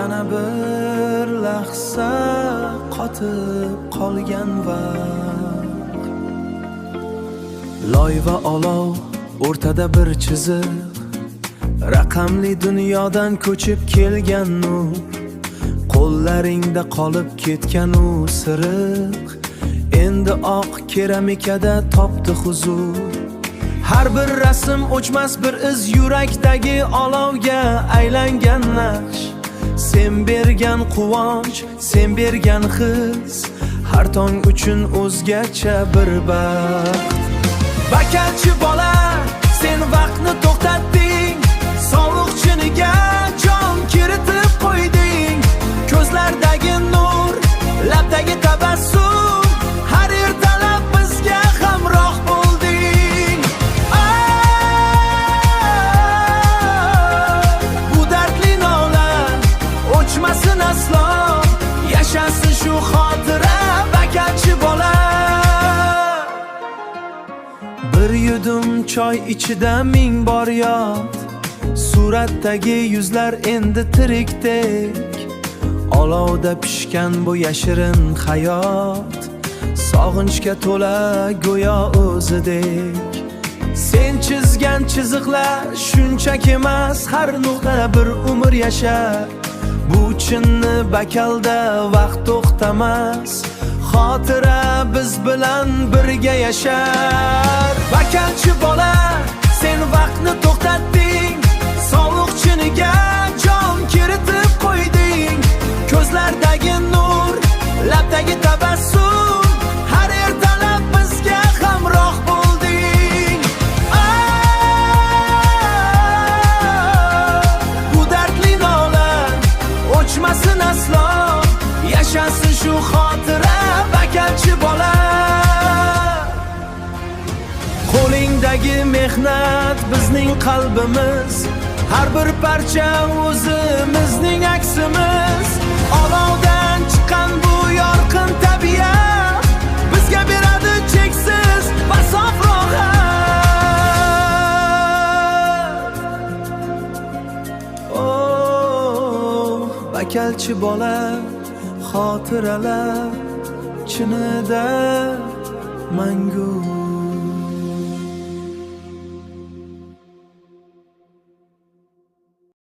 yana bir lahza qotib qolgan vaqt. Loy va olov o'rtada bir chiziq, raqamli dunyodan ko'chib kelgan nur, qo'llaringda qolib ketgan u siriq, endi oq keramikada topdi huzur. Har bir rasm o'chmas bir iz, yurakdagi olovga aylangan naqsh. Sen bergan quvonch, sen bergan his, har tong uchun o'zgacha bir baxt. Bakalchi bola, sen vaqtni to'xtatding, sovuq chiniga jon kiritib qo'yding. Ko'zlardagi nur, labdagi tabassum, har ertalab bizga hamroh bo'lding. Bu dardli nola o'chmasin aslo, yashasin shu xotira bakalchi bola. Bir yudum choy ichida ming bor yod, suratdagi yuzlar endi tirikdek. Olovda pishgan bu yashirin hayot, sog'inchga to'la go'yo o'zidek. Sen chizgan chiziqlar shunchaki emas, har nuqta bir umr yashar. Bu chinni bakalda vaqt to'xtamas, xotira biz bilan birga yashar. Bakalchi bola, sen vaqtni to'xtatding, sovuq chiniga jon kiritib qo'yding. Ko'zlardagi nur, labdagi tabassum, har ertalab bizga hamroh bo'lding. Bu dardli nola o'chmasin aslo, yashasin shu xotira bakalchi bola. Qo'lingdagi mehnat bizning qalbimiz, har bir parcha o'zimizning aksimiz. Olovdan chiqqan bu yorqin tabiat bizga beradi cheksiz va sof rohat. Oh, bakalchi bola, xotiralar chinida mangu.